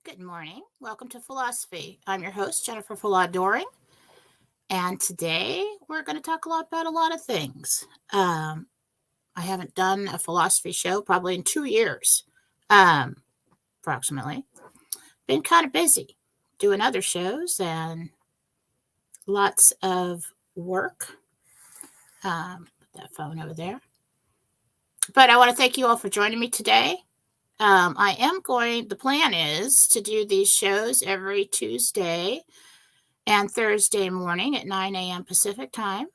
Good morning. Welcome to Philosophy. I'm your host, Jennifer Fallaw-Doering, and today we're going to talk about a lot of things. I haven't done a philosophy show probably in 2 years, approximately. Been kind of busy doing other shows and lots of work. Put that phone over there. But I want to thank you all for joining me today. The plan is to do these shows every Tuesday and Thursday morning at 9 a.m. Pacific time.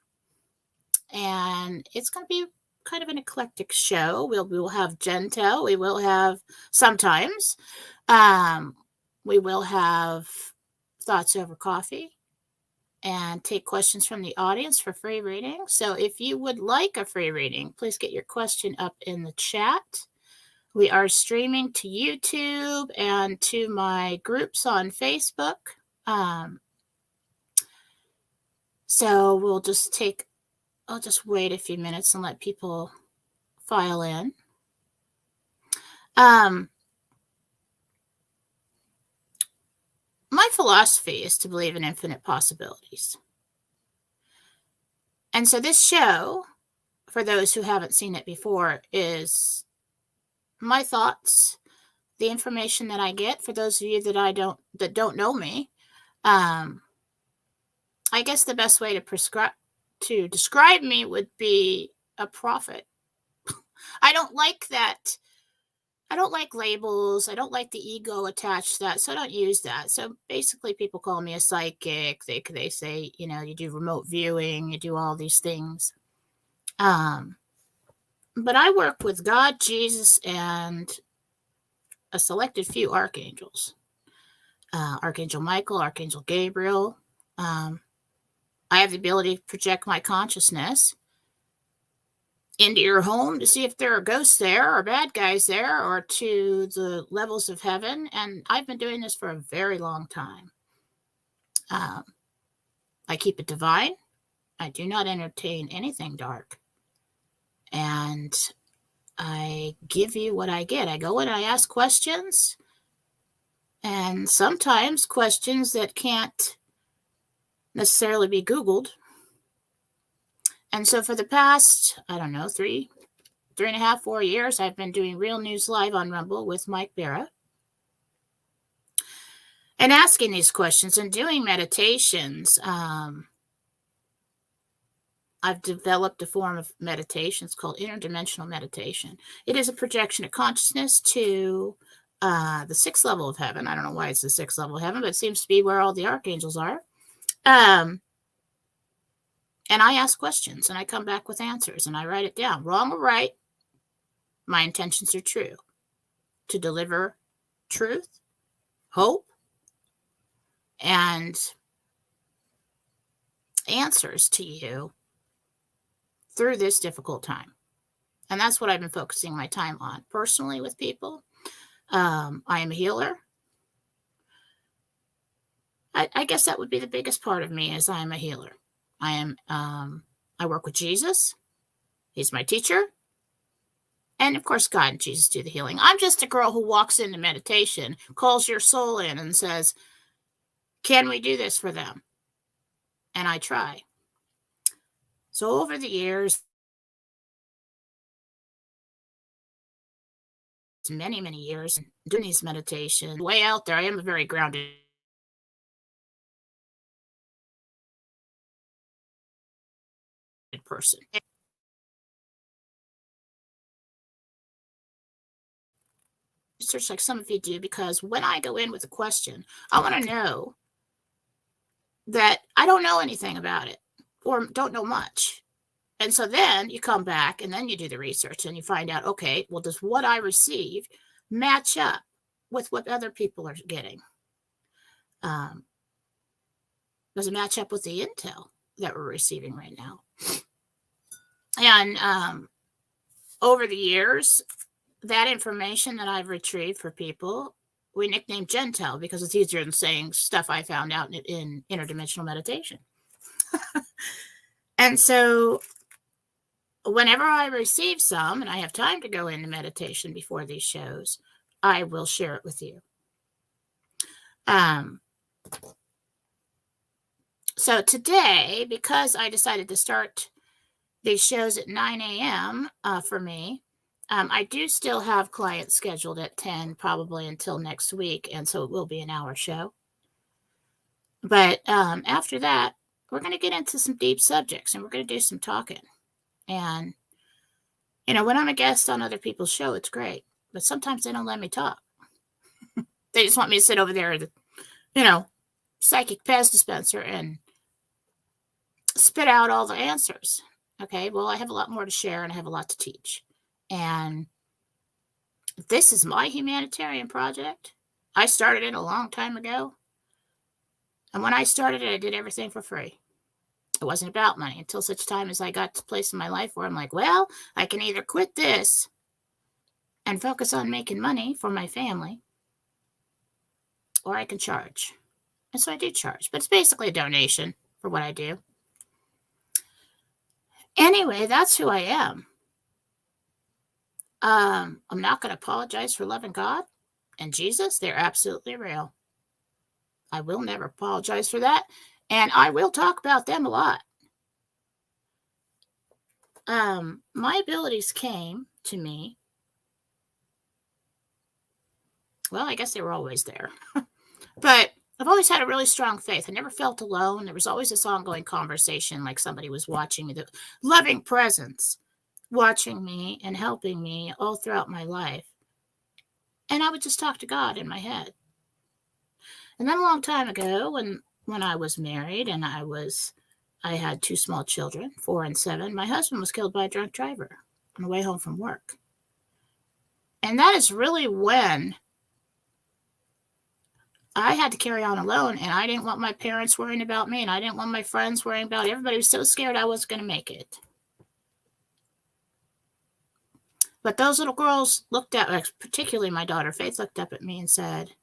And it's going to be kind of an eclectic show. We will have Gentel. We will have sometimes. We will have thoughts over coffee and take questions from the audience for free reading. So if you would like a free reading, please get your question up in the chat. We are streaming to YouTube and to my groups on Facebook. So I'll just wait a few minutes and let people file in. My philosophy is to believe in infinite possibilities. And so this show, for those who haven't seen it before, is my thoughts, the information that I get. For those of you that don't know me, I guess the best way to describe me would be a prophet. I don't like that. I don't like labels. I don't like the ego attached to that, so I don't use that. So basically, people call me a psychic. They say, you do remote viewing, you do all these things. But I work with God, Jesus, and a selected few archangels. Archangel Michael, Archangel Gabriel. I have the ability to project my consciousness into your home to see if there are ghosts there or bad guys there, or to the levels of heaven. And I've been doing this for a very long time. I keep it divine. I do not entertain anything dark. And I give you what I get. I go in and I ask questions, and sometimes questions that can't necessarily be Googled. And so for the past, 3.5, 4 years, I've been doing Real News Live on Rumble with Mike Barra and asking these questions and doing meditations. I've developed a form of meditation. It's called interdimensional meditation. It is a projection of consciousness to the 6th level of heaven. I don't know why it's the 6th level of heaven, but it seems to be where all the archangels are. And I ask questions, and I come back with answers, and I write it down. Wrong or right, my intentions are true. To deliver truth, hope, and answers to you through this difficult time. And that's what I've been focusing my time on personally with people. I am a healer. I guess that would be the biggest part of me, is I am a healer. I work with Jesus. He's my teacher. And of course, God and Jesus do the healing. I'm just a girl who walks into meditation, calls your soul in and says, can we do this for them? And I try. So over the years, many, many years, doing these meditations, way out there, I am a very grounded person. Research like some of you do, because when I go in with a question, I want to know that I don't know anything about it or don't know much. And so then you come back and then you do the research and you find out, okay, well, does what I received match up with what other people are getting? Does it match up with the intel that we're receiving right now? And over the years, that information that I've retrieved for people, we nicknamed Gentel because it's easier than saying stuff I found out in interdimensional meditation. And so whenever I receive some, and I have time to go into meditation before these shows, I will share it with you. Um, so today, because I decided to start these shows at 9 a.m. For me, I do still have clients scheduled at 10, probably until next week, and so it will be an hour show. But after that, we're going to get into some deep subjects, and we're going to do some talking. And, when I'm a guest on other people's show, it's great. But sometimes they don't let me talk. They just want me to sit over there, psychic Pez dispenser and spit out all the answers. Okay, well, I have a lot more to share and I have a lot to teach. And this is my humanitarian project. I started it a long time ago. And when I started it, I did everything for free. It wasn't about money until such time as I got to a place in my life where I'm like, well, I can either quit this and focus on making money for my family, or I can charge. And so I do charge, but it's basically a donation for what I do. Anyway, that's who I am. I'm not going to apologize for loving God and Jesus. They're absolutely real. I will never apologize for that. And I will talk about them a lot. My abilities came to me. Well, I guess they were always there. But I've always had a really strong faith. I never felt alone. There was always this ongoing conversation, like somebody was watching me, the loving presence watching me and helping me all throughout my life. And I would just talk to God in my head. And then a long time ago, when I was married and I had 2 small children, 4 and 7, my husband was killed by a drunk driver on the way home from work. And that is really when I had to carry on alone, and I didn't want my parents worrying about me, and I didn't want my friends worrying about it. Everybody was so scared I wasn't going to make it. But those little girls looked at, particularly my daughter Faith, looked up at me and said,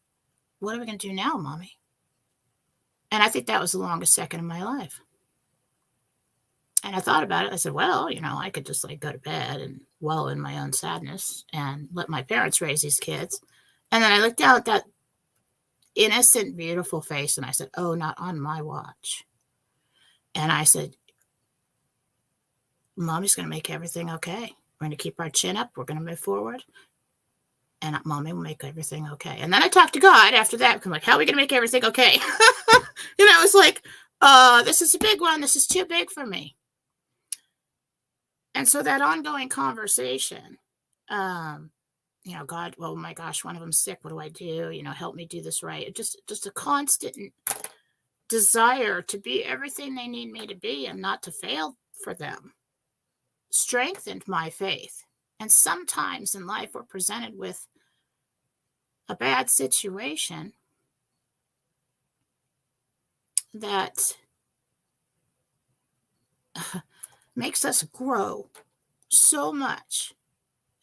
"What are we going to do now, Mommy?" And I think that was the longest second of my life. And I thought about it. I said, well, I could just go to bed and wallow in my own sadness and let my parents raise these kids. And then I looked down at that innocent, beautiful face and I said, oh, not on my watch. And I said, Mommy's going to make everything okay. We're going to keep our chin up. We're going to move forward. And Mommy will make everything okay. And then I talked to God after that. I'm like, how are we going to make everything okay? It's like, this is a big one. This is too big for me. And so that ongoing conversation, God, oh my gosh, one of them's sick. What do I do? Help me do this right. Just a constant desire to be everything they need me to be and not to fail for them strengthened my faith. And sometimes in life, we're presented with a bad situation that makes us grow so much.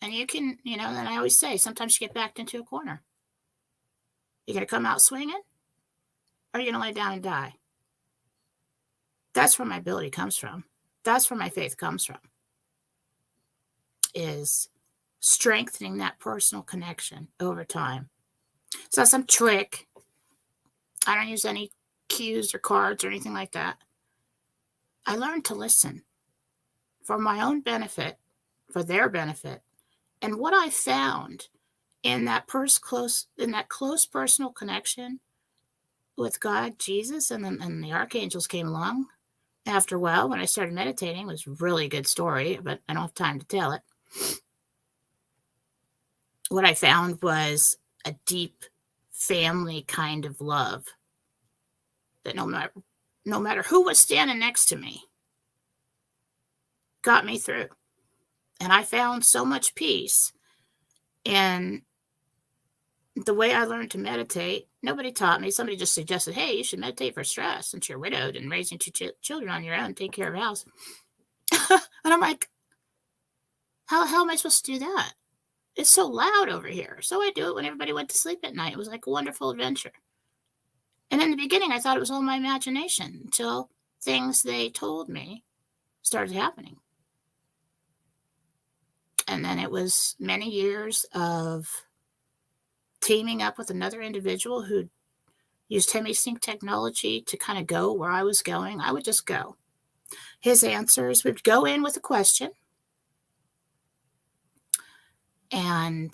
And you can, and I always say, sometimes you get backed into a corner. You're going to come out swinging, or you're going to lay down and die. That's where my ability comes from. That's where my faith comes from, is strengthening that personal connection over time. It's not some trick. I don't use any cues or cards or anything like that. I learned to listen for my own benefit, for their benefit. And what I found in that close personal connection with God, Jesus, and the archangels came along after a while when I started meditating. It was a really good story, but I don't have time to tell it. What I found was a deep family kind of love that no matter who was standing next to me, got me through. And I found so much peace in the way I learned to meditate. Nobody taught me. Somebody just suggested, hey, you should meditate for stress since you're widowed and raising 2 children on your own, take care of a house. And I'm like, how the hell am I supposed to do that? It's so loud over here. So I do it when everybody went to sleep at night. It was like a wonderful adventure. And in the beginning, I thought it was all my imagination until things they told me started happening. And then it was many years of teaming up with another individual who used HemiSync technology to kind of go where I was going, I would just go. His answers would go in with a question and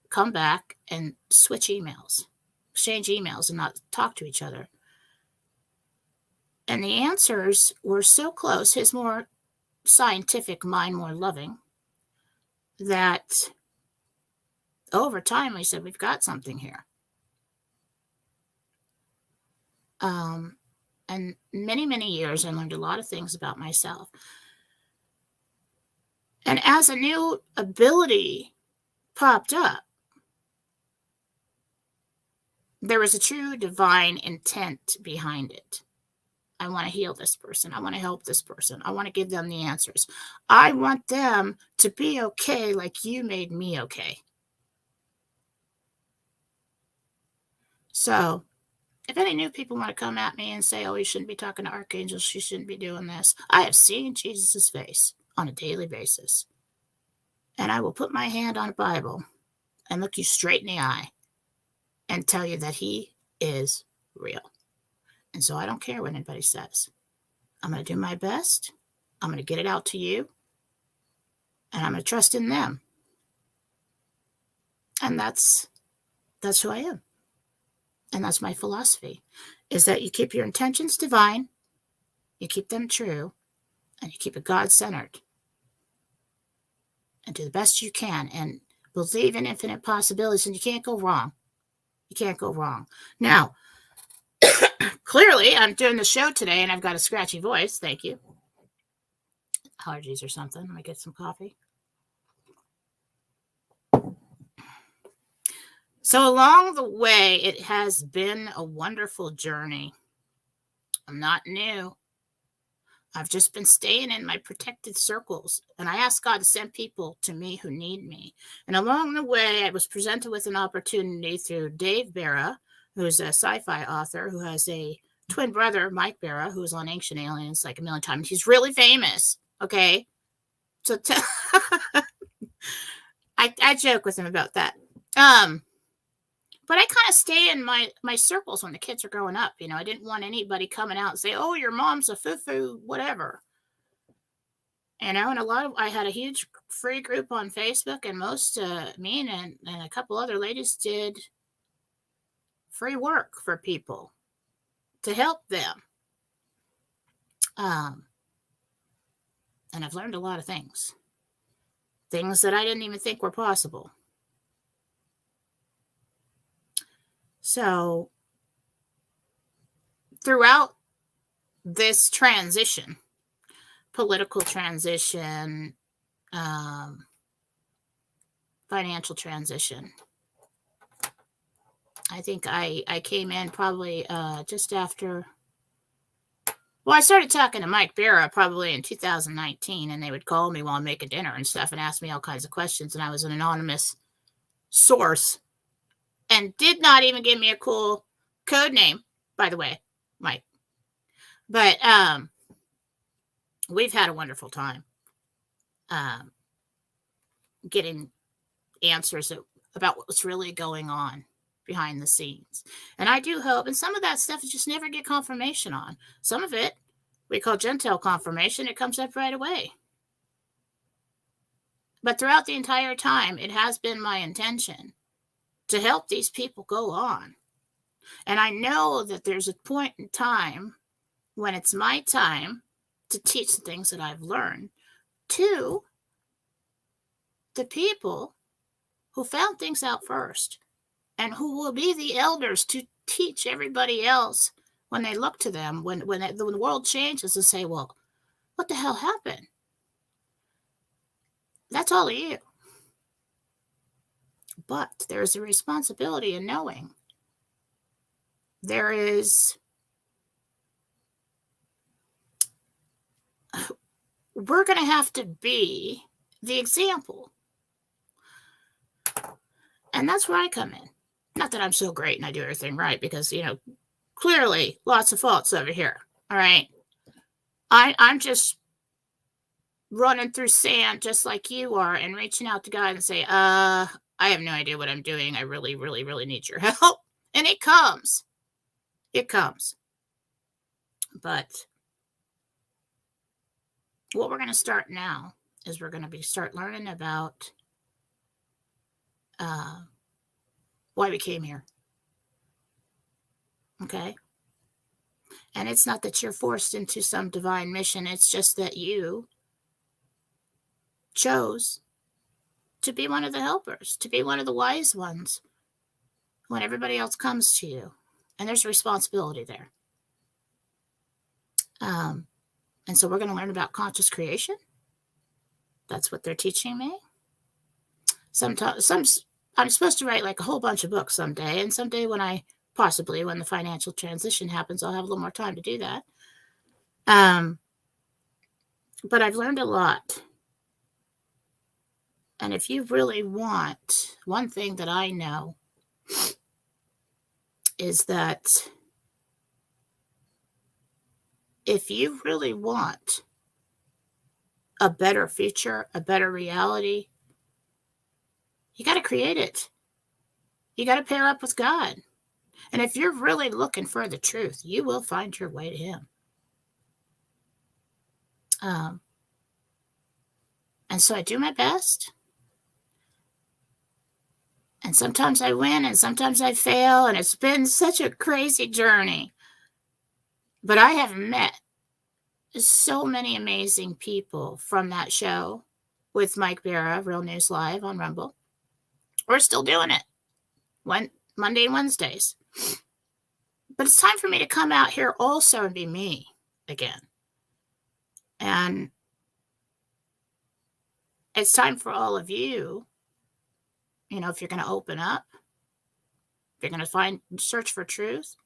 come back and switch emails, exchange emails, and not talk to each other. And the answers were so close, his more scientific, mine more loving, that over time I said, we've got something here. And many, many years, I learned a lot of things about myself. And as a new ability popped up, there was a true divine intent behind it. I want to heal this person. I want to help this person. I want to give them the answers. I want them to be okay like you made me okay. So if any new people want to come at me and say, oh, you shouldn't be talking to archangels, you shouldn't be doing this, I have seen Jesus' face on a daily basis. And I will put my hand on a Bible and look you straight in the eye and tell you that he is real. And so I don't care what anybody says. I'm going to do my best. I'm going to get it out to you. And I'm going to trust in them. And that's who I am. And that's my philosophy, is that you keep your intentions divine, you keep them true, and you keep it God-centered. And do the best you can and believe in infinite possibilities, and you can't go wrong. You can't go wrong. Now, clearly, I'm doing the show today, and I've got a scratchy voice. Thank you. Allergies or something. Let me get some coffee. So along the way, it has been a wonderful journey. I'm not new. I've just been staying in my protected circles, and I ask God to send people to me who need me. And along the way, I was presented with an opportunity through Dave Barra, who's a sci-fi author who has a twin brother, Mike Barra, who's on Ancient Aliens like a million times. He's really famous, okay? So I joke with him about that. But I kind of stay in my circles when the kids are growing up. You know, I didn't want anybody coming out and say, oh, your mom's a foo-foo, whatever. You know, and I had a huge free group on Facebook, and most, me and a couple other ladies did free work for people to help them. And I've learned a lot of things that I didn't even think were possible. So throughout this transition, political transition, financial transition, I think I came in probably just after. Well, I started talking to Mike Barra probably in 2019, and they would call me while I'm making dinner and stuff and ask me all kinds of questions, and I was an anonymous source and did not even give me a cool code name, by the way, Mike. But we've had a wonderful time getting answers about what's really going on behind the scenes. And I do hope, and some of that stuff you just never get confirmation on. Some of it we call Gentile confirmation. It comes up right away. But throughout the entire time, it has been my intention to help these people go on. And I know that there's a point in time when it's my time to teach the things that I've learned to the people who found things out first and who will be the elders to teach everybody else when they look to them, when the world changes, and say, well, what the hell happened? That's all of you. But there's a responsibility in knowing. We're going to have to be the example. And that's where I come in. Not that I'm so great and I do everything right, because, you know, clearly lots of faults over here. All right. I'm just running through sand just like you are and reaching out to God and say, I have no idea what I'm doing. I really, really, really need your help. And it comes. It comes. But what we're going to start now is we're going to start learning about why we came here. Okay? And it's not that you're forced into some divine mission. It's just that you chose to be one of the helpers, to be one of the wise ones when everybody else comes to you. And there's a responsibility there. And so we're going to learn about conscious creation. That's what they're teaching me. Sometimes I'm supposed to write like a whole bunch of books someday. And someday when the financial transition happens, I'll have a little more time to do that. But I've learned a lot. And if you really want, one thing that I know is that if you really want a better future, a better reality, you got to create it. You got to pair up with God. And if you're really looking for the truth, you will find your way to Him. And so I do my best. And sometimes I win and sometimes I fail. And it's been such a crazy journey. But I have met so many amazing people from that show with Mike Barra, Real News Live on Rumble. We're still doing it. Monday and Wednesdays. But it's time for me to come out here also and be me again. And it's time for all of you, if you're going to open up, if you're going to search for truth,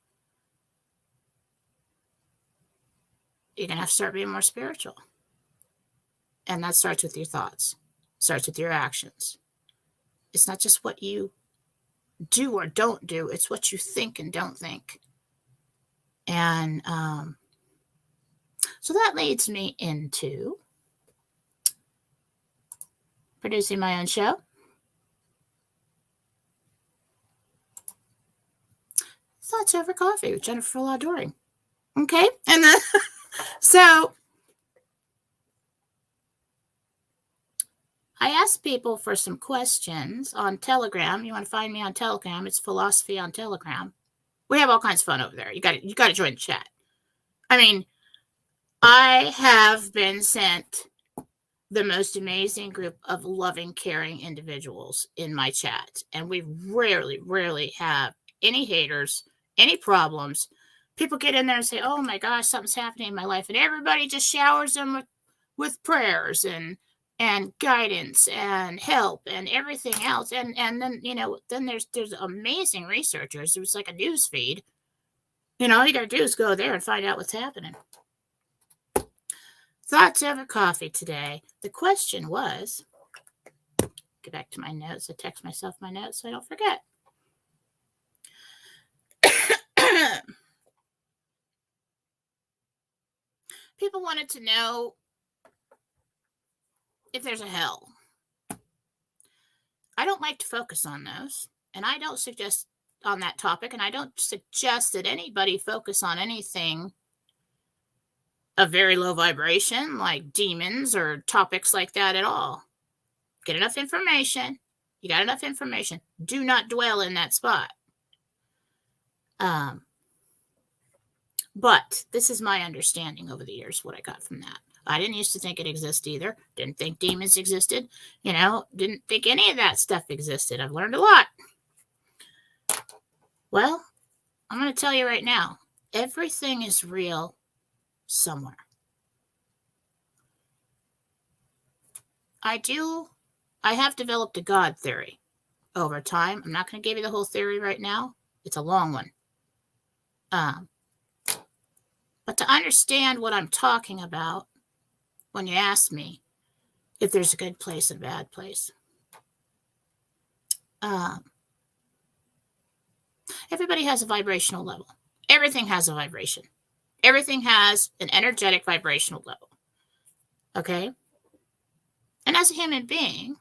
you're going to have to start being more spiritual. And that starts with your thoughts, starts with your actions. It's not just what you do or don't do, it's what you think and don't think. And so that leads me into producing my own show. Thoughts Over Coffee with Jennifer Fallaw-Doering. Okay, and then so I asked people for some questions on Telegram. You want to find me on Telegram? It's Fallawsophy on Telegram. We have all kinds of fun over there. You got to join the chat. I mean, I have been sent the most amazing group of loving, caring individuals in my chat, and we rarely have any haters, any problems. People get in there and say, "Oh my gosh, something's happening in my life," and everybody just showers them with prayers and guidance and help and everything else. And then, then there's amazing researchers. It was like a news feed. All you got to do is go there and find out what's happening. Thoughts Over Coffee today. The question was, get back to my notes. I text myself my notes so I don't forget. People wanted to know if there's a hell. I don't like to focus on those, and I don't suggest on that topic, and I don't suggest that anybody focus on anything of very low vibration like demons or topics like that at all. Get enough information. You got enough information. Do not dwell in that spot. But this is my understanding over the years, what I got from that. I didn't used to think it existed either. Didn't think demons existed. Didn't think any of that stuff existed. I've learned a lot. Well, I'm going to tell you right now, everything is real somewhere. I have developed a God theory over time. I'm not going to give you the whole theory right now. It's a long one. But to understand what I'm talking about, when you ask me if there's a good place and a bad place, everybody has a vibrational level. Everything has a vibration. Everything has an energetic vibrational level. Okay? And as a human being,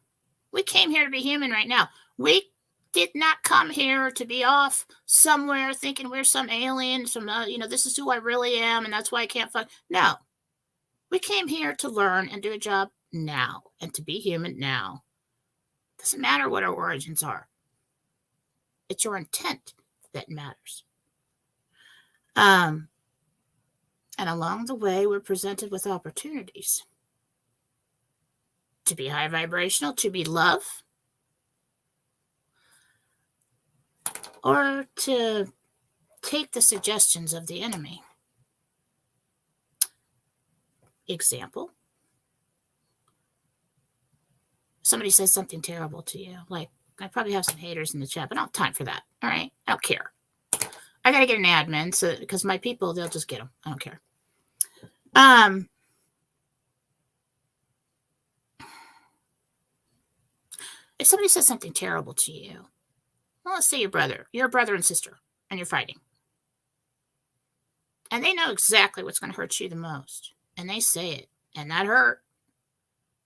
we came here to be human right now. We did not come here to be off somewhere thinking we're some alien, this is who I really am, and that's why I can't find. No, we came here to learn and do a job now and to be human now. Doesn't matter what our origins are. It's your intent that matters. And along the way, we're presented with opportunities to be high vibrational, to be love, or to take the suggestions of the enemy. Example, somebody says something terrible to you. Like, I probably have some haters in the chat, but I don't have time for that. All right? I don't care. I got to get an admin because my people, they'll just get them. I don't care. If somebody says something terrible to you, well, let's say you're a brother and sister, and you're fighting. And they know exactly what's going to hurt you the most. And they say it, and that hurt,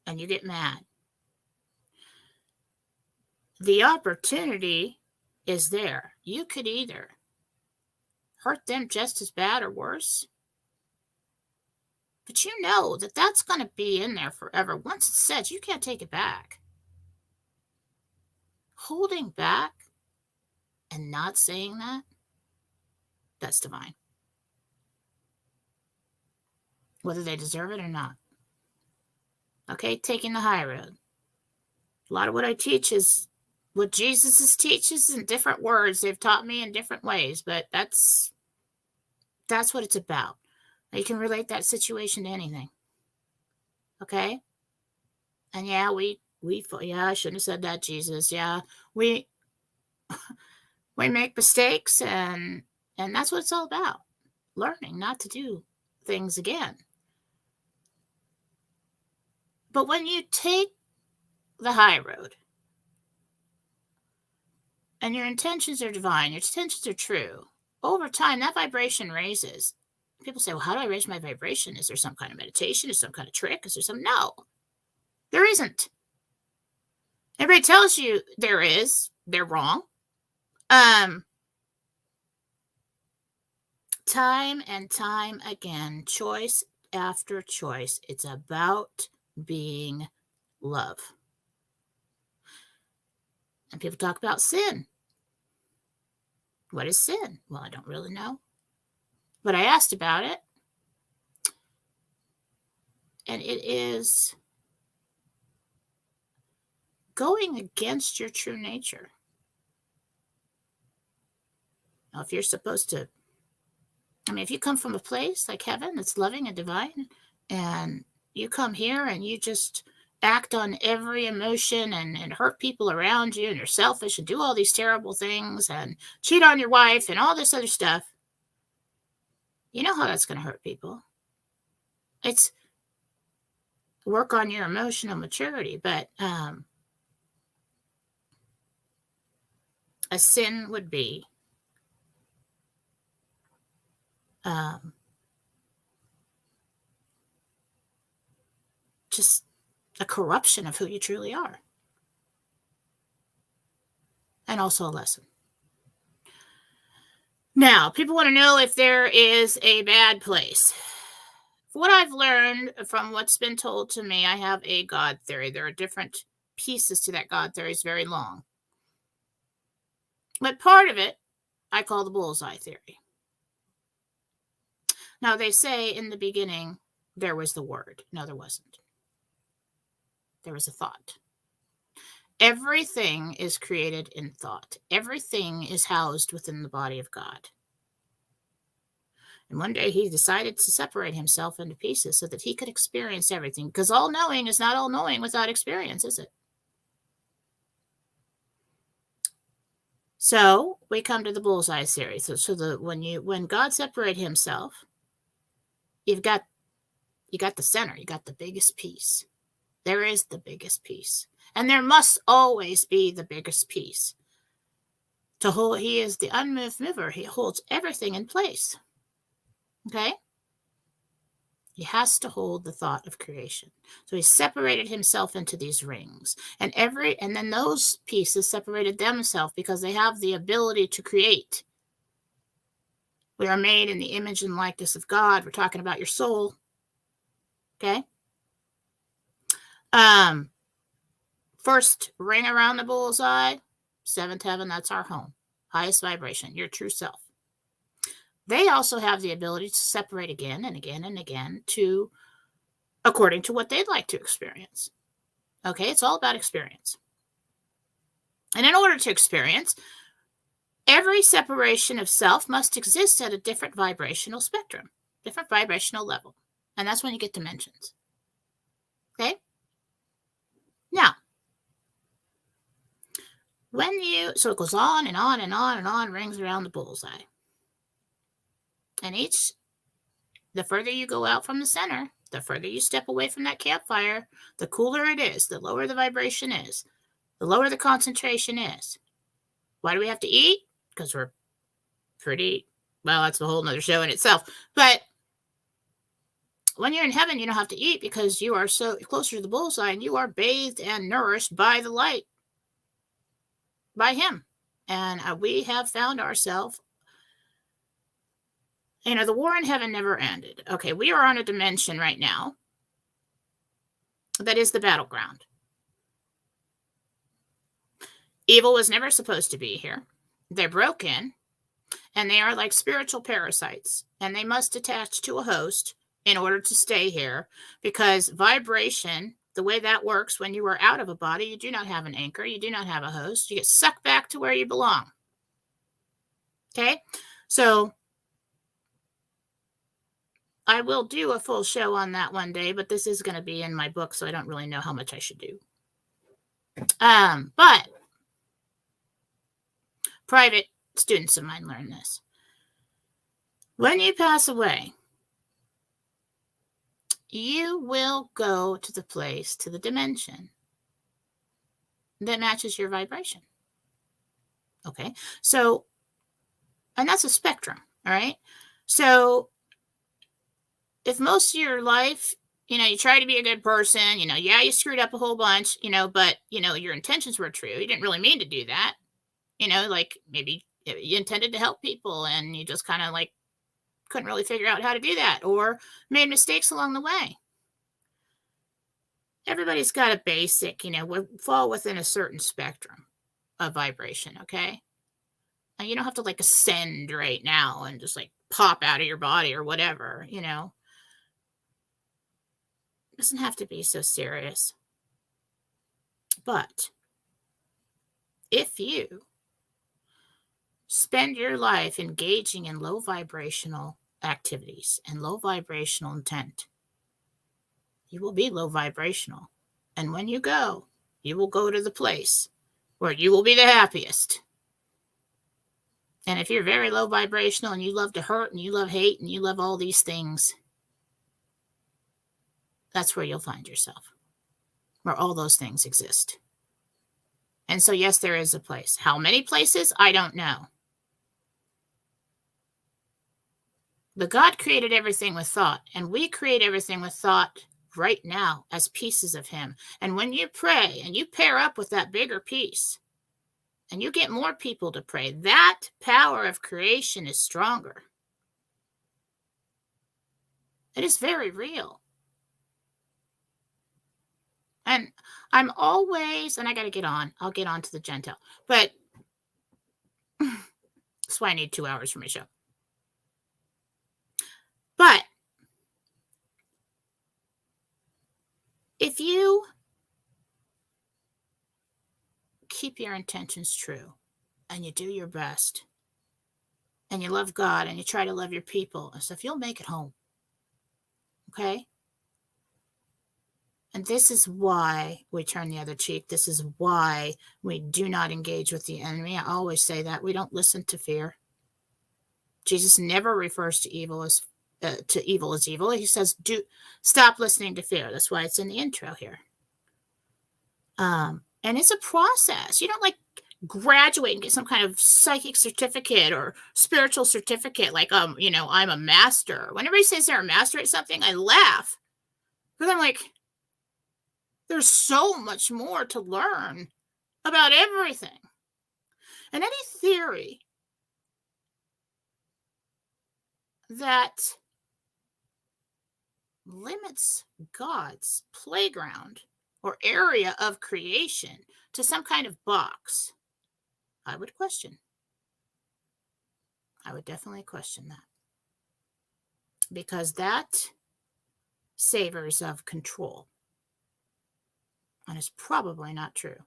and you get mad. The opportunity is there. You could either hurt them just as bad or worse, but you know that that's going to be in there forever. Once it's said, you can't take it back. Holding back and not saying that, that's divine. Whether they deserve it or not. Okay, taking the high road. A lot of what I teach is what Jesus teaches in different words. They've taught me in different ways, but that's what it's about. You can relate that situation to anything. Okay? And yeah, I shouldn't have said that, Jesus. Yeah, we make mistakes, and that's what it's all about. Learning not to do things again. But when you take the high road, and your intentions are divine, your intentions are true, over time, that vibration raises. People say, well, how do I raise my vibration? Is there some kind of meditation? Is there some kind of trick? Is there some? No, there isn't. Everybody tells you there is. They're wrong. Time and time again, choice after choice, it's about being love. And people talk about sin. What is sin? Well, I don't really know. But I asked about it. And it is going against your true nature. Now, if you're supposed to, if you come from a place like heaven that's loving and divine, and you come here and you just act on every emotion and hurt people around you, and you're selfish and do all these terrible things and cheat on your wife and all this other stuff, you know how that's going to hurt people. It's work on your emotional maturity, but a sin would be just a corruption of who you truly are. And also a lesson. Now, people want to know if there is a bad place. What I've learned from what's been told to me, I have a God theory. There are different pieces to that God theory. It's very long. But part of it, I call the bullseye theory. Now, they say in the beginning, there was the word. No, there wasn't. There was a thought. Everything is created in thought. Everything is housed within the body of God. And one day he decided to separate himself into pieces so that he could experience everything. Because all-knowing is not all-knowing without experience, is it? So we come to the bullseye theory. So when God separated himself, you got the center. You got the biggest piece. There is the biggest piece. And there must always be the biggest piece. He is the unmoved mover. He holds everything in place. Okay? He has to hold the thought of creation. So he separated himself into these rings. And then those pieces separated themselves because they have the ability to create. We are made in the image and likeness of God. We're talking about your soul. Okay? First ring around the bullseye, seventh heaven, that's our home. Highest vibration, your true self. They also have the ability to separate again and again and again according to what they'd like to experience. Okay, it's all about experience. And in order to experience, every separation of self must exist at a different vibrational spectrum, different vibrational level. And that's when you get dimensions. Okay? Now, so it goes on and on and on and on, rings around the bullseye. And the further you go out from the center, the further you step away from that campfire, the cooler it is, the lower the vibration is, the lower the concentration is. Why do we have to eat? Because we're that's a whole nother show in itself. But when you're in heaven, you don't have to eat because you are so closer to the bullseye and you are bathed and nourished by the light, by him. And we have found ourselves, the war in heaven never ended. Okay, we are on a dimension right now that is the battleground. Evil was never supposed to be here. They're broken, and they are like spiritual parasites, and they must attach to a host in order to stay here, because vibration, the way that works, when you are out of a body, you do not have an anchor, you do not have a host, you get sucked back to where you belong. Okay, so I will do a full show on that one day, but this is going to be in my book, so I don't really know how much I should do. But private students of mine learn this. When you pass away, you will go to the place, to the dimension that matches your vibration. Okay, so, and that's a spectrum, all right? So, if most of your life, you try to be a good person, you screwed up a whole bunch, but, your intentions were true. You didn't really mean to do that. Like maybe you intended to help people and you just kind of like couldn't really figure out how to do that or made mistakes along the way. Everybody's got a basic, fall within a certain spectrum of vibration, okay? And you don't have to like ascend right now and just like pop out of your body or whatever, It doesn't have to be so serious. But if you spend your life engaging in low vibrational activities and low vibrational intent, you will be low vibrational. And when you go, you will go to the place where you will be the happiest. And if you're very low vibrational and you love to hurt and you love hate and you love all these things, that's where you'll find yourself, where all those things exist. And so, yes, there is a place. How many places? I don't know. But God created everything with thought, and we create everything with thought right now as pieces of him. And when you pray and you pair up with that bigger piece and you get more people to pray, that power of creation is stronger. It is very real. And I'm always, and I got to get on, I'll get on to the Gentile, but that's why I need 2 hours for my show. But if you keep your intentions true and you do your best and you love God and you try to love your people and stuff, you'll make it home. Okay? And this is why we turn the other cheek. This is why we do not engage with the enemy. I always say that. We don't listen to fear. Jesus never refers to evil as evil. He says, stop listening to fear. That's why it's in the intro here. And it's a process. You don't like graduate and get some kind of psychic certificate or spiritual certificate, like, I'm a master. When everybody says they're a master at something, I laugh. Because I'm like, there's so much more to learn about everything. And any theory that limits God's playground or area of creation to some kind of box, I would question. I would definitely question that. Because that savors of control. And is probably not true.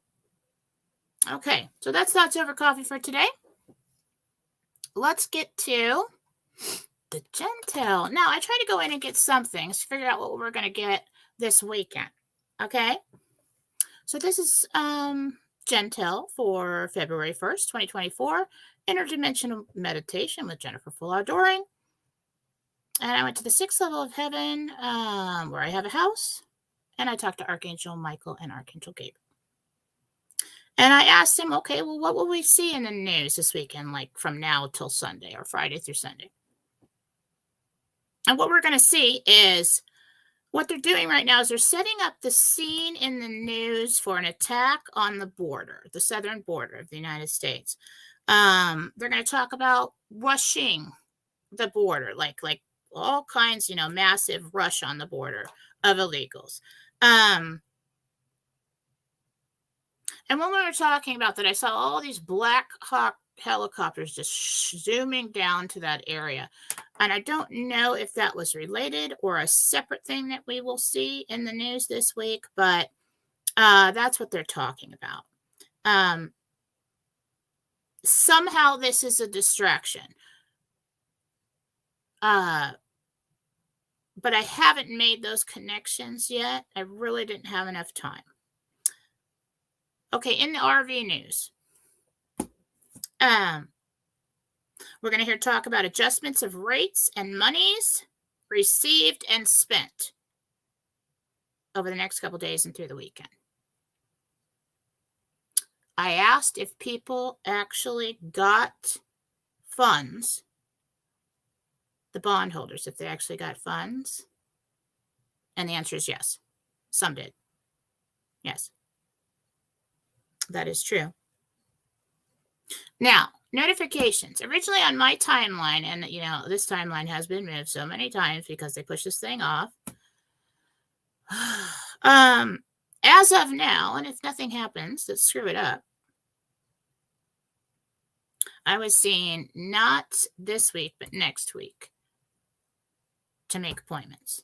Okay, so that's Thoughts Over Coffee for today. Let's get to the Gentel. Now, I try to go in and get some things to figure out what we're going to get this weekend. Okay? So this is Gentel for February 1st, 2024. Interdimensional Meditation with Jennifer Fallaw-Doering. And I went to the 6th level of heaven, where I have a house. And I talked to Archangel Michael and Archangel Gabriel. And I asked him, okay, well, what will we see in the news this weekend, like from now till Sunday or Friday through Sunday? And what we're going to see is what they're doing right now is they're setting up the scene in the news for an attack on the border, the southern border of the United States. They're going to talk about rushing the border, like all kinds, massive rush on the border of illegals. And when we were talking about that, I saw all these Black Hawk helicopters just zooming down to that area. And I don't know if that was related or a separate thing that we will see in the news this week, but that's what they're talking about. Somehow this is a distraction. But I haven't made those connections yet. I really didn't have enough time. Okay, in the RV news, we're going to hear talk about adjustments of rates and monies received and spent over the next couple days and through the weekend. I asked if people actually got funds, the bondholders, if they actually got funds. And the answer is yes. Some did. Yes. That is true. Now, notifications. Originally on my timeline, and this timeline has been moved so many times because they push this thing off. As of now, and if nothing happens to screw it up, I was seeing not this week, but next week to make appointments.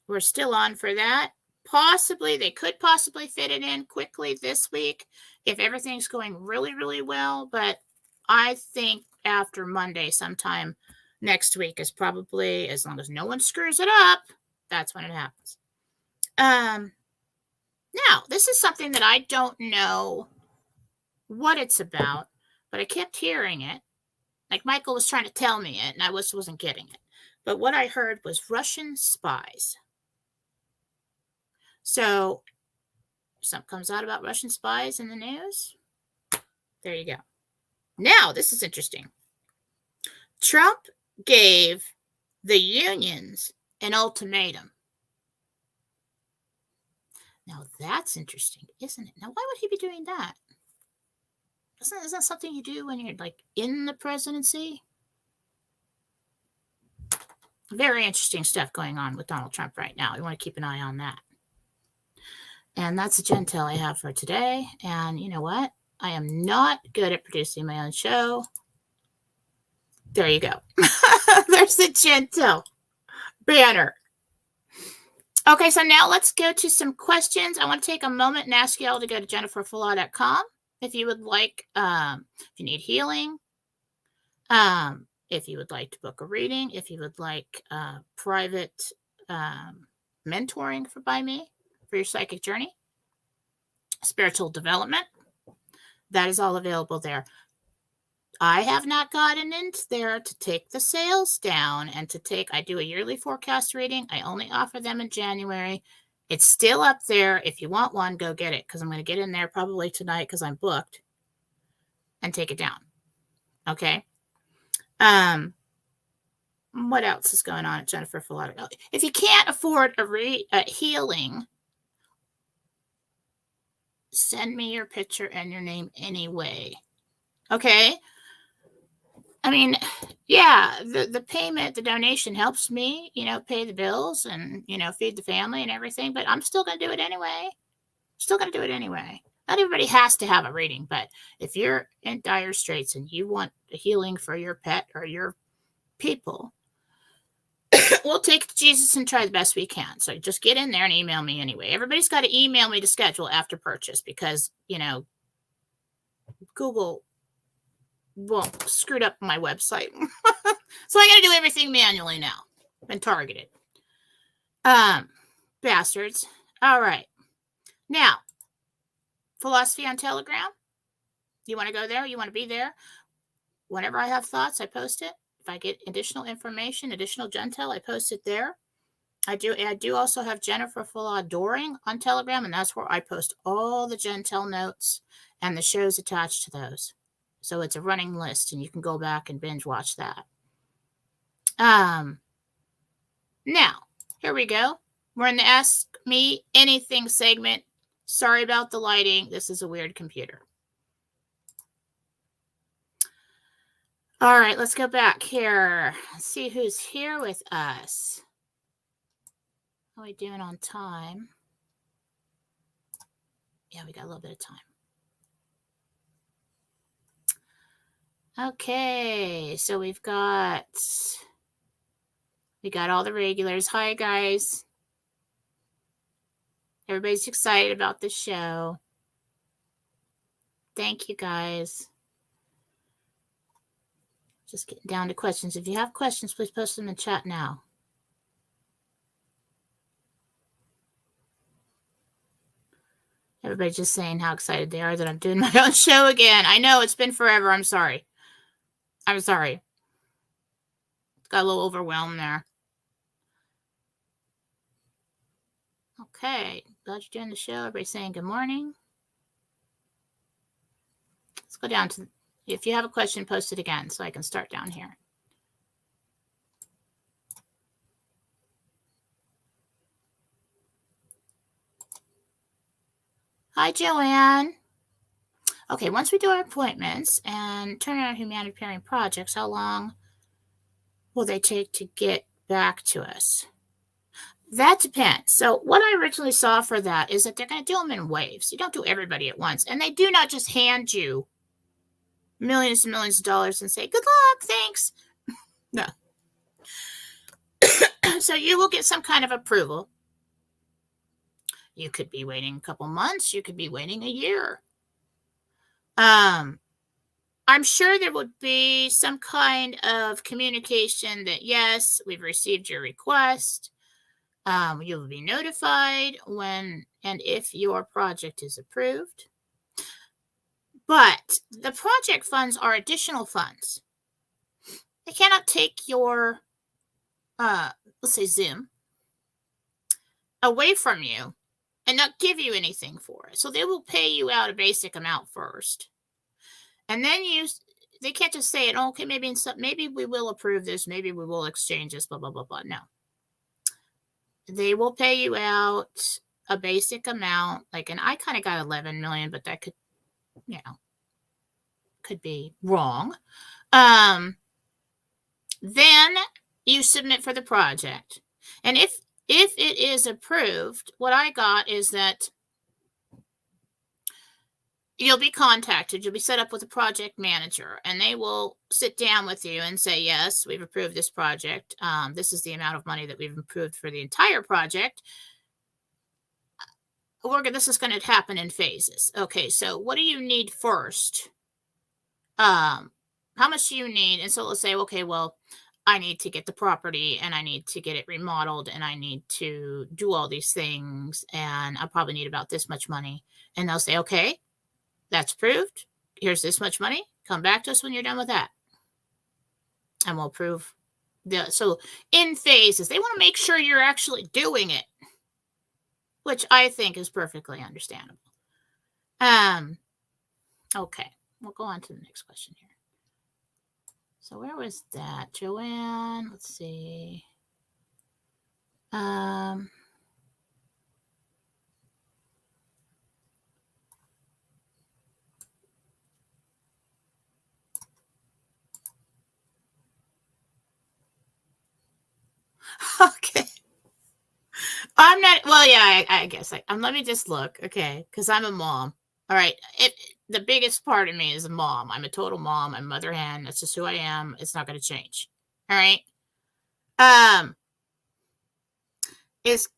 We're still on for that. They could possibly fit it in quickly this week if everything's going really, really well. But I think after Monday, sometime next week is probably, as long as no one screws it up, that's when it happens. Now, this is something that I don't know what it's about, but I kept hearing it. Like Michael was trying to tell me it, and I wasn't getting it. But what I heard was Russian spies. So, something comes out about Russian spies in the news. There you go. Now, this is interesting. Trump gave the unions an ultimatum. Now, that's interesting, isn't it? Now, why would he be doing that? Isn't that something you do when you're like in the presidency? Very interesting stuff going on with Donald Trump right now. You want to keep an eye on that. And that's the Gentel I have for today. And you know what? I am not good at producing my own show. There you go. There's the Gentel banner. Okay, so now let's go to some questions. I want to take a moment and ask you all to go to jenniferfallaw.com if you would like, if you need healing, if you would like to book a reading, if you would like private mentoring by me for your psychic journey, spiritual development, that is all available there. I have not gotten into there to take the sales down and I do a yearly forecast reading. I only offer them in January. It's still up there. If you want one, go get it because I'm going to get in there probably tonight because I'm booked. and take it down. Okay. What else is going on at Jennifer Fallaw-Doering? If you can't afford a healing, send me your picture and your name anyway. Okay. I mean, yeah, the payment, the donation helps me, pay the bills and, feed the family and everything, but I'm still going to do it anyway. Still going to do it anyway. Not everybody has to have a reading, but if you're in dire straits and you want a healing for your pet or your people, we'll take Jesus and try the best we can. So just get in there and email me anyway. Everybody's got to email me to schedule after purchase because, Google screwed up my website. So I got to do everything manually now. Been targeted. Bastards. All right. Now, Fallawsophy on Telegram. You want to go there? You want to be there? Whenever I have thoughts, I post it. If I get additional information, additional gentel, I post it there. I do also have Jennifer Fallaw-Doering on Telegram, and that's where I post all the gentel notes and the shows attached to those. So it's a running list, and you can go back and binge watch that. Now, here we go. We're in the Ask Me Anything segment. Sorry about the lighting. This is a weird computer. All right, let's go back here. Let's see who's here with us. How are we doing on time? Yeah, we got a little bit of time. Okay, so we got all the regulars. Hi, guys. Everybody's excited about the show. Thank you, guys. Just getting down to questions. If you have questions, please post them in the chat now. Everybody's just saying how excited they are that I'm doing my own show again. I know, it's been forever. I'm sorry. Got a little overwhelmed there. Okay. Glad you're doing the show. Everybody's saying good morning. Let's go down to, if you have a question, post it again so I can start down here. Hi, Joanne. Okay, once we do our appointments and turn around humanitarian projects, how long will they take to get back to us? That depends. So what I originally saw for that is that they're going to do them in waves. You don't do everybody at once. And they do not just hand you millions and millions of dollars and say, good luck, thanks. No. So you will get some kind of approval. You could be waiting a couple months. You could be waiting a year. I'm sure there would be some kind of communication that, yes, we've received your request. You will be notified when and if your project is approved. But the project funds are additional funds. They cannot take your, let's say Zoom, away from you and not give you anything for it. So they will pay you out a basic amount first. And then they can't just say it, okay, maybe we will approve this, maybe we will exchange this, blah, blah, blah, blah. No. They will pay you out a basic amount, and I kind of got 11 million, but that could, could be wrong. Then you submit for the project. And if it is approved, what I got is that you'll be contacted. You'll be set up with a project manager, and they will sit down with you and say, yes, we've approved this project. This is the amount of money that we've approved for the entire project. This is going to happen in phases. Okay, so what do you need first? How much do you need? And so let's say, okay, well, I need to get the property and I need to get it remodeled and I need to do all these things and I probably need about this much money. And they'll say, okay, that's approved. Here's this much money. Come back to us when you're done with that. And we'll approve. So in phases, they want to make sure you're actually doing it, which I think is perfectly understandable. Okay. we'll go on to the next question here. So where was that? Joanne, let's see. Okay. I'm not, well, yeah, I guess let me just look, okay, because I'm a mom. All right. The biggest part of me is a mom. I'm a total mom. I'm a mother hen. That's just who I am. It's not going to change. All right. Is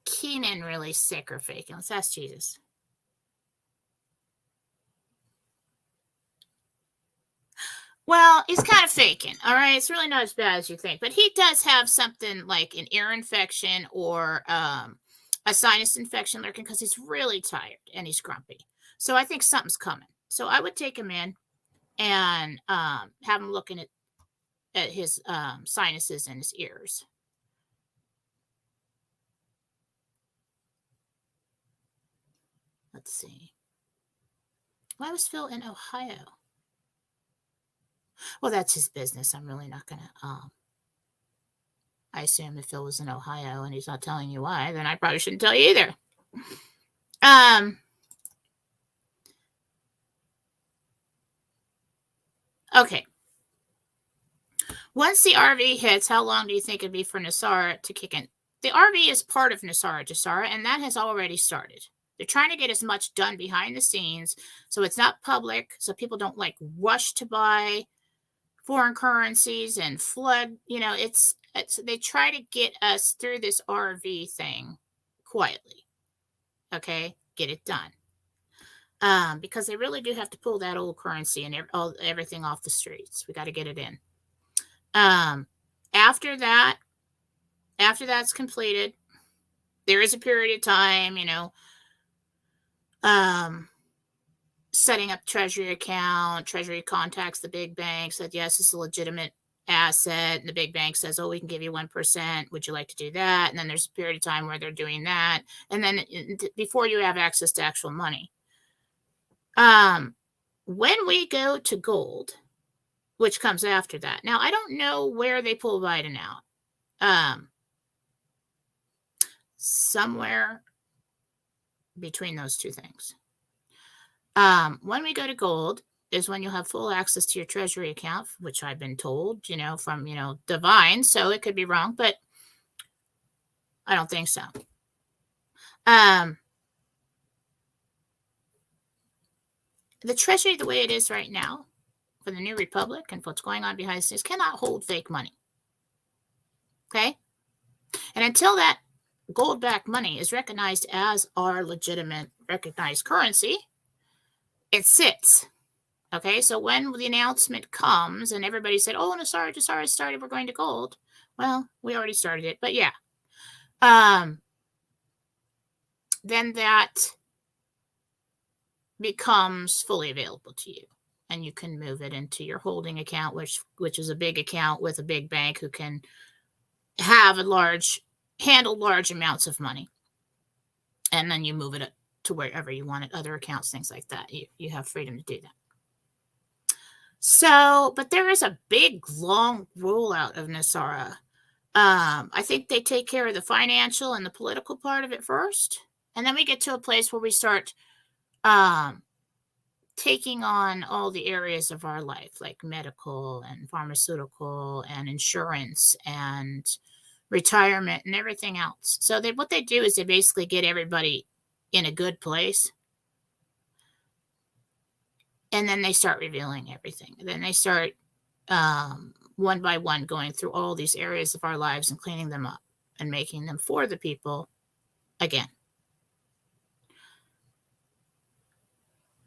Keenan really sick or faking? Let's ask Jesus. Well, he's kind of faking, all right? It's really not as bad as you think. But he does have something like an ear infection or a sinus infection lurking because he's really tired and he's grumpy. So I think something's coming. So I would take him in and have him looking at his sinuses and his ears. Let's see. Why was Phil in Ohio? Well, that's his business. I'm really not going to. I assume if Phil was in Ohio and he's not telling you why, then I probably shouldn't tell you either. Okay. Once the RV hits, how long do you think it'd be for NESARA to kick in? The RV is part of NESARA, Jasara, and that has already started. They're trying to get as much done behind the scenes so it's not public, so people don't like rush to buy foreign currencies and flood. It's they try to get us through this RV thing quietly. Okay, get it done. Because they really do have to pull that old currency and everything off the streets. We got to get it in. After that's completed, there is a period of time, setting up treasury account. Treasury contacts the big bank, said yes, it's a legitimate asset, and the big bank says, oh, we can give you 1%, would you like to do that? And then there's a period of time where they're doing that, and then before you have access to actual money. When we go to gold, which comes after that, now I don't know where they pull Biden out. Somewhere between those two things. When we go to gold is when you'll have full access to your treasury account, which I've been told, from, divine. So it could be wrong, but I don't think so. The treasury, the way it is right now for the New Republic and what's going on behind the scenes, cannot hold fake money. Okay? And until that gold-backed money is recognized as our legitimate recognized currency, it sits. Okay, so when the announcement comes and everybody said, oh, NESARA started, we're going to gold. Well, we already started it, but yeah. Then that becomes fully available to you. And you can move it into your holding account, which is a big account with a big bank who can handle large amounts of money. And then you move it to wherever you want it, other accounts, things like that. You have freedom to do that. So, but there is a big, long rollout of NESARA. I think they take care of the financial and the political part of it first. And then we get to a place where we start taking on all the areas of our life, like medical and pharmaceutical and insurance and retirement and everything else. So what they do is they basically get everybody in a good place. And then they start revealing everything. And then they start one by one going through all these areas of our lives and cleaning them up and making them for the people again.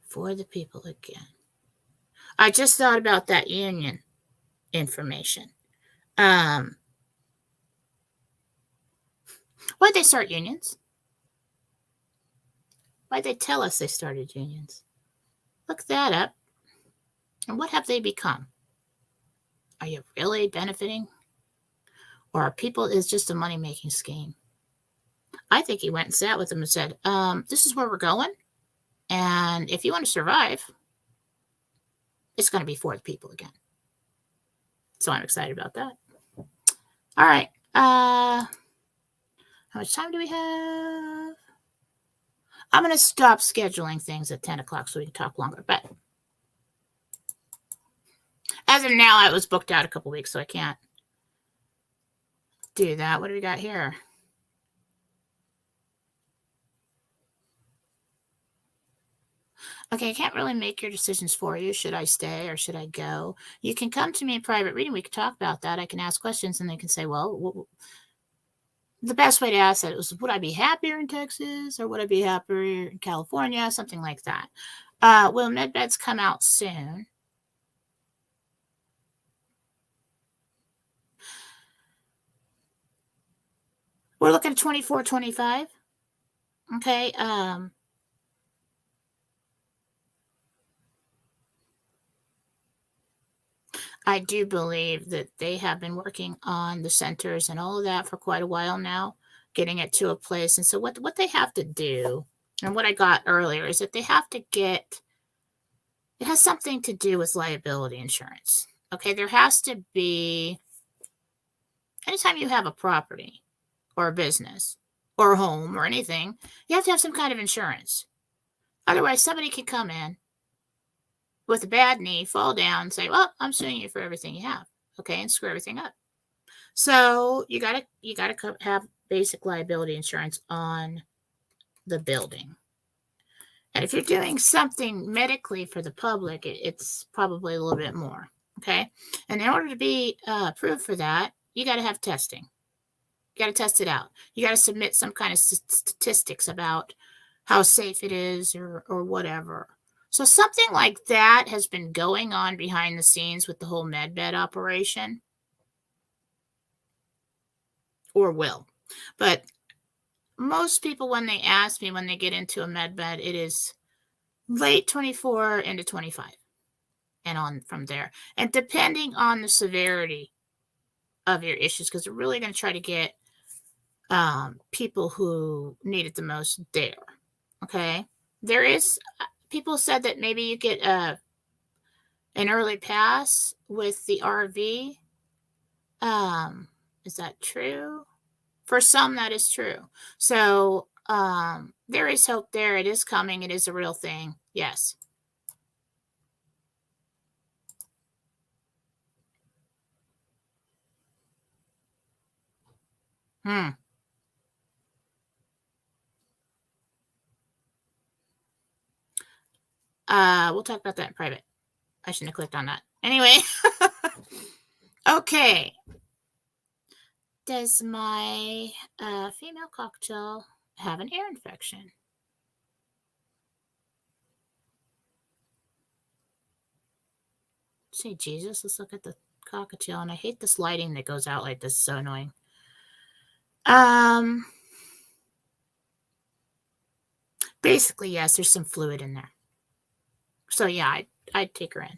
For the people again. I just thought about that union information. Why'd they start unions? Why'd they tell us they started unions? Look that up. And what have they become? Are you really benefiting? Or are people is just a money-making scheme? I think he went and sat with them and said, this is where we're going. And if you want to survive, it's going to be for the people again. So I'm excited about that. All right. How much time do we have? I'm going to stop scheduling things at 10 o'clock so we can talk longer. But as of now, I was booked out a couple weeks, so I can't do that. What do we got here? Okay, I can't really make your decisions for you. Should I stay or should I go? You can come to me in private reading. We can talk about that. I can ask questions and they can say, well, the best way to ask that was, would I be happier in Texas or would I be happier in California? Something like that. Will MedBeds come out soon? We're looking at 24, 25. Okay. I do believe that they have been working on the centers and all of that for quite a while now, getting it to a place. And so what they have to do, and what I got earlier, is that they have to get, it has something to do with liability insurance. Okay, there has to be, anytime you have a property or a business or a home or anything, you have to have some kind of insurance. Otherwise, somebody could come in with a bad knee, fall down, and say, well, I'm suing you for everything you have. Okay, and screw everything up. So you gotta have basic liability insurance on the building. And if you're doing something medically for the public, it's probably a little bit more. Okay, and in order to be approved for that, you got to have testing. You got to test it out. You got to submit some kind of statistics about how safe it is or whatever. So something like that has been going on behind the scenes with the whole MedBed operation, or will. But most people, when they ask me, when they get into a MedBed, it is late 24 into 25 and on from there. And depending on the severity of your issues, because they're really going to try to get people who need it the most there. Okay. There is, people said that maybe you get an early pass with the RV. Is that true? For some, that is true. So there is hope there. It is coming. It is a real thing. Yes. We'll talk about that in private. I shouldn't have clicked on that. Anyway. Okay. Does my female cockatiel have an ear infection? Say Jesus, let's look at the cockatiel. And I hate this lighting that goes out like this. It's so annoying. Basically, yes, there's some fluid in there. So yeah, I'd take her in.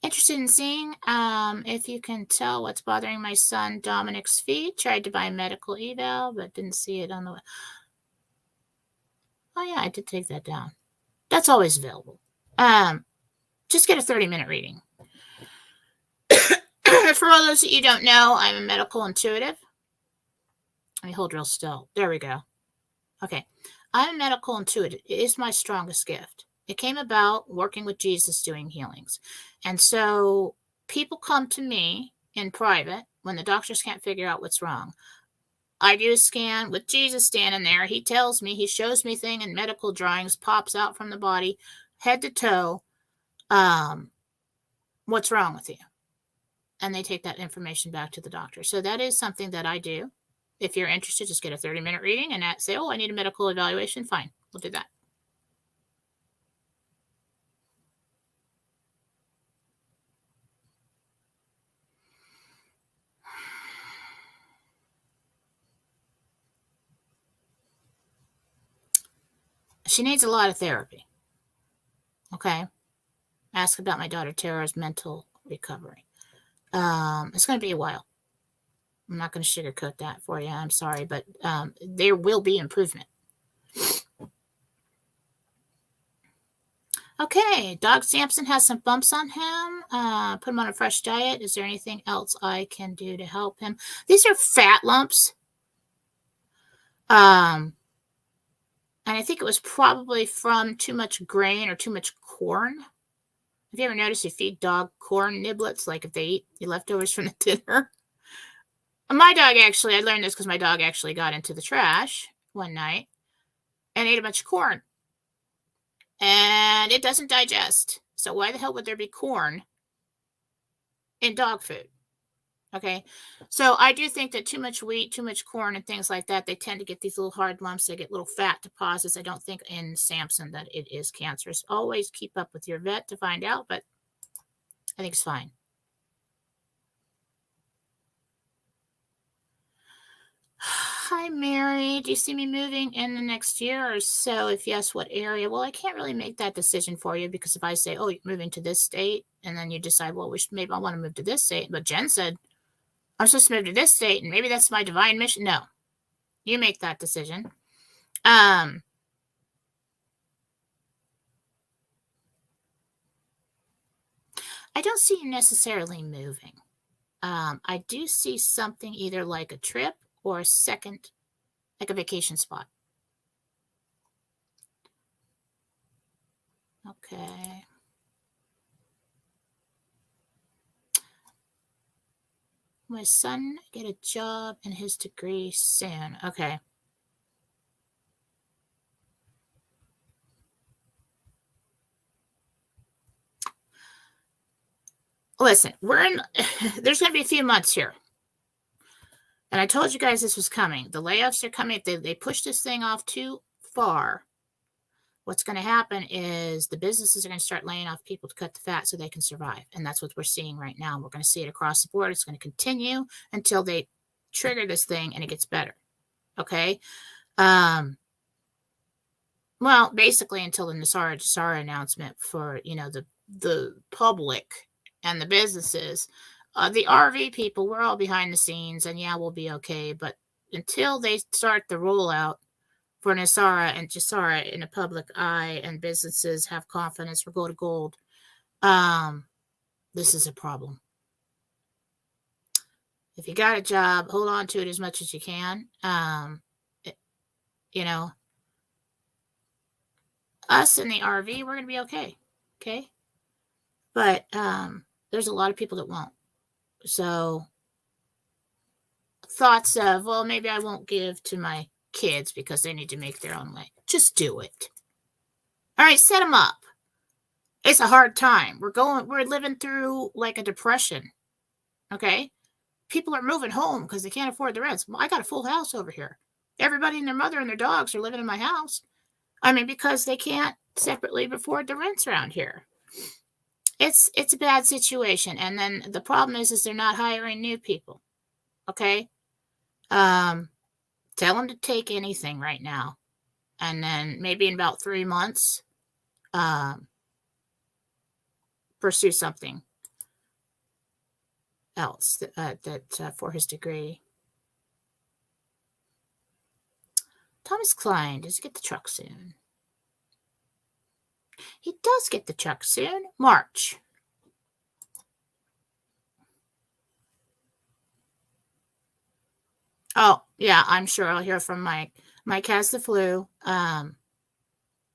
Interested in seeing if you can tell what's bothering my son Dominic's feet. Tried to buy medical eval, but didn't see it on the. Oh yeah, I did take that down. That's always available. Just get a 30-minute reading. For all those that you don't know, I'm a medical intuitive. Let me hold real still. There we go. Okay. I'm a medical intuitive. It is my strongest gift. It came about working with Jesus doing healings. And so people come to me in private when the doctors can't figure out what's wrong. I do a scan with Jesus standing there. He tells me, he shows me thing in medical drawings, pops out from the body, head to toe. What's wrong with you? And they take that information back to the doctor. So that is something that I do. If you're interested, just get a 30-minute reading and say, oh, I need a medical evaluation. Fine, we'll do that. She needs a lot of therapy. Okay. Ask about my daughter Tara's mental recovery. It's going to be a while. I'm not going to sugarcoat that for you. I'm sorry, but there will be improvement. Okay, dog Samson has some bumps on him. Put him on a fresh diet. Is there anything else I can do to help him? These are fat lumps. And I think it was probably from too much grain or too much corn. Have you ever noticed you feed dog corn niblets, like if they eat the leftovers from the dinner? My dog actually, I learned this because my dog actually got into the trash one night and ate a bunch of corn. And it doesn't digest. So why the hell would there be corn in dog food? Okay. So I do think that too much wheat, too much corn and things like that, they tend to get these little hard lumps. They get little fat deposits. I don't think in Samson that it is cancerous. Always keep up with your vet to find out, but I think it's fine. Hi, Mary. Do you see me moving in the next year or so? If yes, what area? Well, I can't really make that decision for you because if I say, oh, you're moving to this state, and then you decide, well, maybe I want to move to this state. But Jen said, I'm supposed to move to this state, and maybe that's my divine mission. No, you make that decision. I don't see you necessarily moving. I do see something either like a trip or a second, like a vacation spot. Okay. My son get a job and his degree soon. Okay. Listen, there's going to be a few months here. And I told you guys this was coming. The layoffs are coming. If they push this thing off too far, what's going to happen is the businesses are going to start laying off people to cut the fat so they can survive. And that's what we're seeing right now. We're going to see it across the board. It's going to continue until they trigger this thing and it gets better. Okay. Well, basically until the Nasara announcement for, the public and the businesses. The RV people, we're all behind the scenes, and yeah, we'll be okay. But until they start the rollout for Nasara and Jasara in the public eye and businesses have confidence for go to gold, this is a problem. If you got a job, hold on to it as much as you can. Us in the RV, we're going to be okay. Okay. But there's a lot of people that won't. So thoughts of, well, maybe I won't give to my kids because they need to make their own way. Just do it. All right, set them up. It's a hard time. We're living through like a depression. Okay. People are moving home because they can't afford the rents. I got a full house over here. Everybody and their mother and their dogs are living in my house. I mean, because they can't separately afford the rents around here. It's a bad situation. And then the problem is they're not hiring new people. Okay. Tell them to take anything right now. And then maybe in about 3 months, pursue something else that for his degree. Thomas Klein, does he get the truck soon? He does get the truck soon. March. Oh, yeah, I'm sure I'll hear from Mike. Mike has the flu.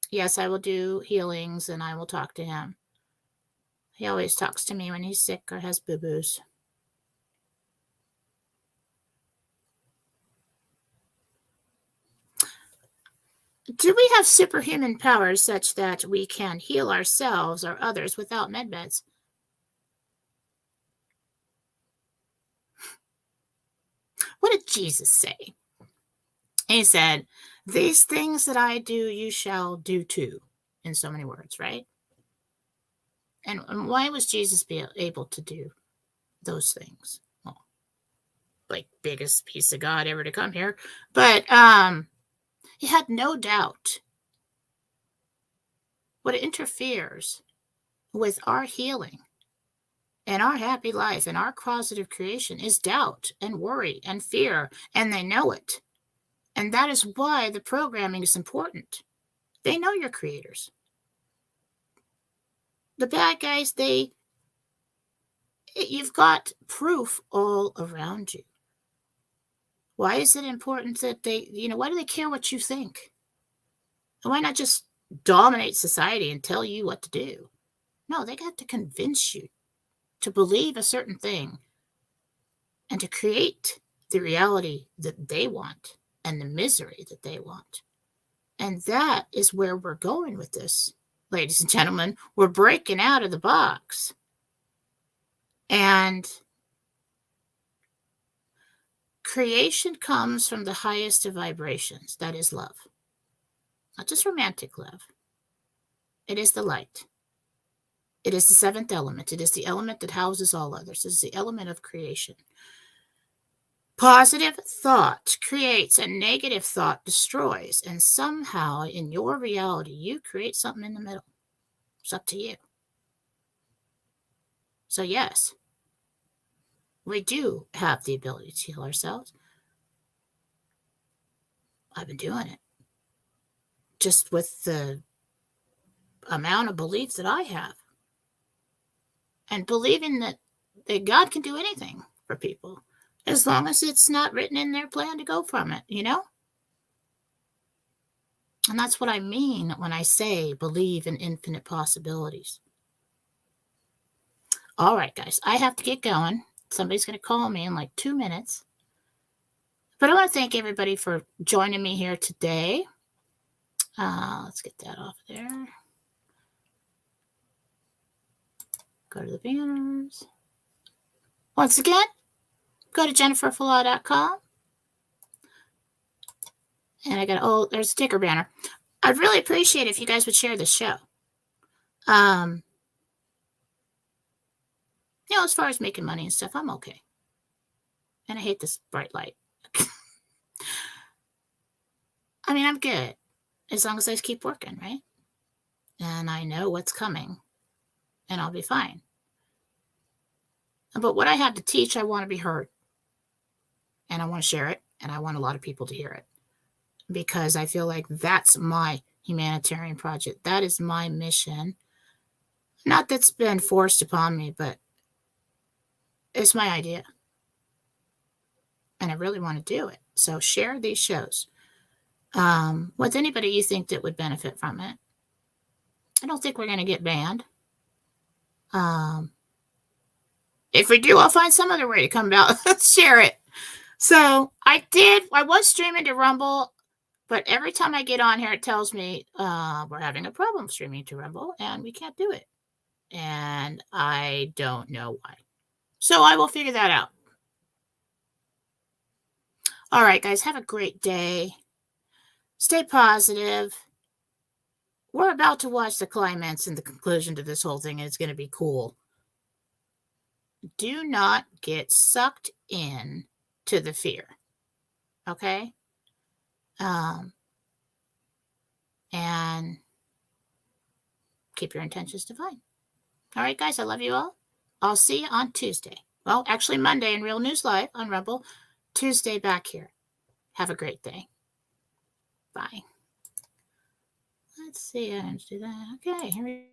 Yes, I will do healings and I will talk to him. He always talks to me when he's sick or has boo-boos. Do we have superhuman powers such that we can heal ourselves or others without medmeds? What did Jesus say? He said, these things that I do, you shall do too, in so many words, right? And why was Jesus able to do those things? Well, like biggest piece of God ever to come here. But he had no doubt. What interferes with our healing and our happy life and our positive creation is doubt and worry and fear, and they know it. And that is why the programming is important. They know your creators. The bad guys, you've got proof all around you. Why is it important that why do they care what you think? And why not just dominate society and tell you what to do? No, they got to convince you to believe a certain thing and to create the reality that they want and the misery that they want. And that is where we're going with this, ladies and gentlemen. We're breaking out of the box. And creation comes from the highest of vibrations. That is love. Not just romantic love. It is the light. It is the seventh element. It is the element that houses all others. It is the element of creation. Positive thought creates and negative thought destroys. And somehow in your reality, you create something in the middle. It's up to you. So yes, we do have the ability to heal ourselves. I've been doing it. Just with the amount of belief that I have. And believing that God can do anything for people. As long as it's not written in their plan to go from it, And that's what I mean when I say believe in infinite possibilities. All right, guys, I have to get going. Somebody's going to call me in like 2 minutes. But I want to thank everybody for joining me here today. Let's get that off there. Go to the banners. Once again, go to jenniferfallaw.com. And I got, there's a ticker banner. I'd really appreciate it if you guys would share the show. As far as making money and stuff, I'm okay. And I hate this bright light. I mean, I'm good. As long as I keep working, right? And I know what's coming. And I'll be fine. But what I have to teach, I want to be heard. And I want to share it. And I want a lot of people to hear it. Because I feel like that's my humanitarian project. That is my mission. Not that's been forced upon me, but it's my idea. And I really want to do it. So share these shows with anybody you think that would benefit from it. I don't think we're going to get banned. If we do, I'll find some other way to come about. Share it. So I was streaming to Rumble, but every time I get on here, it tells me we're having a problem streaming to Rumble and we can't do it. And I don't know why. So I will figure that out. All right, guys, have a great day. Stay positive. We're about to watch the climax and the conclusion to this whole thing, and it's going to be cool. Do not get sucked in to the fear. Okay? And keep your intentions divine. All right, guys, I love you all. I'll see you on Tuesday. Well, actually Monday in Real News Live on Rumble. Tuesday back here. Have a great day. Bye. Let's see. I have to do that. Okay, here we go.